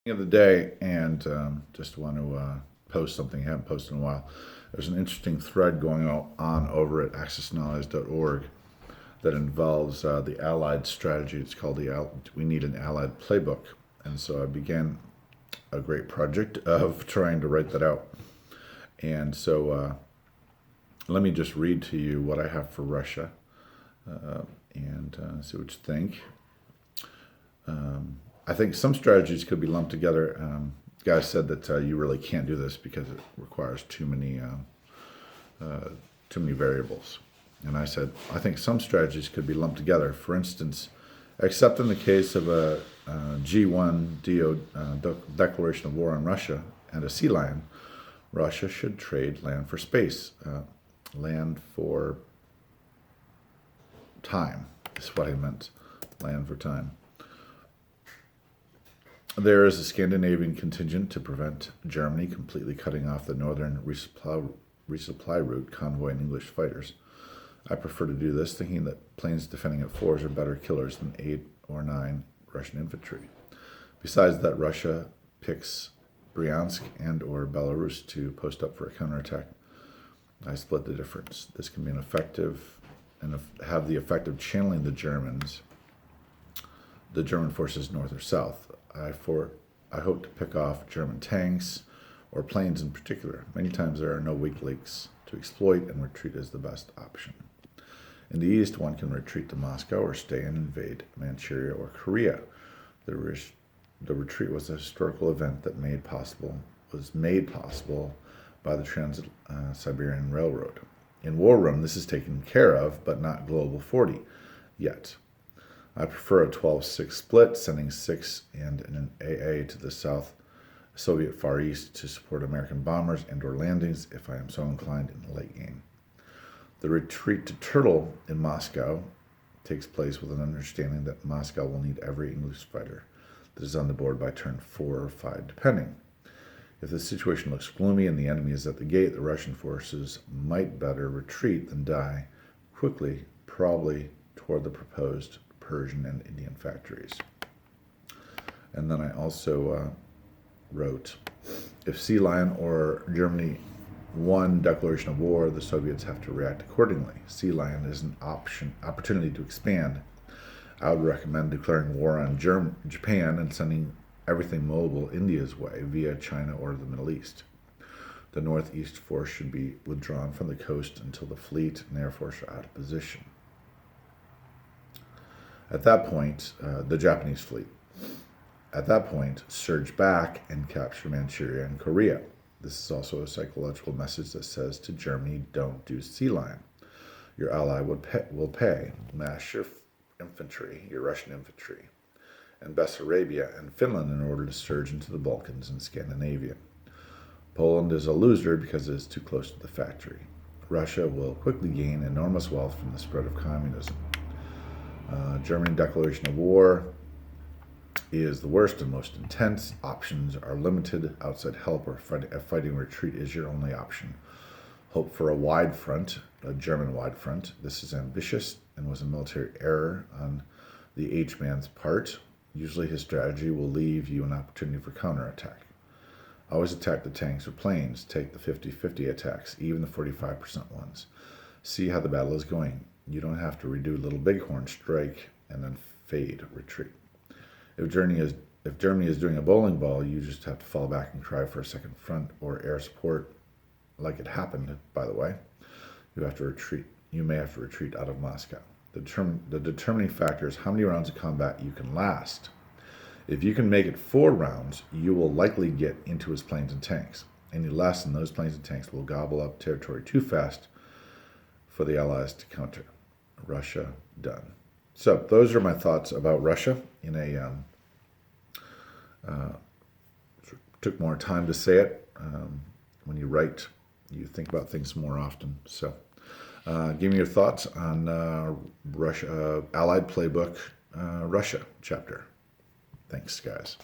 Of the day, and just want to post something I haven't posted in a while. There's an interesting thread going on over at accessallies.org that involves the Allied strategy. It's called We Need an Allied Playbook. And so I began a great project of trying to write that out. And so let me just read to you what I have for Russia and see what you think. I think some strategies could be lumped together. Guys said that you really can't do this because it requires too many variables. And I said, I think some strategies could be lumped together. For instance, except in the case of a G1 declaration of war on Russia and a sea lion, Russia should trade land for space. Land for time is what I meant. Land for time. There is a Scandinavian contingent to prevent Germany completely cutting off the northern resupply route convoying English fighters. I prefer to do this, thinking that planes defending at 4s are better killers than 8 or 9 Russian infantry. Besides that, Russia picks Bryansk and or Belarus to post up for a counterattack. I split the difference. This can be have the effect of channeling the German forces north or south. I hope to pick off German tanks or planes in particular. Many times there are no weak links to exploit, and retreat is the best option. In the east, one can retreat to Moscow or stay and invade Manchuria or Korea. The retreat was a historical event that was made possible by the Trans-Siberian Railroad. In War Room, this is taken care of, but not Global 40 yet. I prefer a 12-6 split, sending 6 and an AA to the South Soviet Far East to support American bombers and or landings if I am so inclined in the late game. The retreat to Turtle in Moscow takes place with an understanding that Moscow will need every English fighter that is on the board by turn 4 or 5, depending. If the situation looks gloomy and the enemy is at the gate, the Russian forces might better retreat than die quickly, probably toward the proposed Persian and Indian factories. And then I also wrote, if Sea Lion or Germany won declaration of war, the Soviets have to react accordingly. Sea Lion is an opportunity to expand. I would recommend declaring war on Japan and sending everything mobile India's way via China or the Middle East. The Northeast force should be withdrawn from the coast until the fleet and air force are out of position. At that point, the Japanese fleet. At that point, surge back and capture Manchuria and Korea. This is also a psychological message that says to Germany, don't do Sea Lion. Your ally will pay. Mass your infantry, your Russian infantry, and Bessarabia and Finland in order to surge into the Balkans and Scandinavia. Poland is a loser because it is too close to the factory. Russia will quickly gain enormous wealth from the spread of communism. German declaration of war is the worst and most intense. Options are limited. Outside help or a fighting retreat is your only option. Hope for a wide front, a German wide front. This is ambitious and was a military error on the H-man's part. Usually his strategy will leave you an opportunity for counterattack. Always attack the tanks or planes. Take the 50-50 attacks, even the 45% ones. See how the battle is going. You don't have to redo Little Bighorn, strike, and then fade, retreat. If Germany is doing a bowling ball, you just have to fall back and try for a second front or air support, like it happened, by the way. You may have to retreat out of Moscow. The determining factor is how many rounds of combat you can last. If you can make it 4 rounds, you will likely get into his planes and tanks. Any less than those planes and tanks will gobble up territory too fast for the Allies to counter. Russia done. So those are my thoughts about Russia. Took more time to say it. When you write, you think about things more often. So give me your thoughts on Russia, Allied Playbook, Russia chapter. Thanks, guys.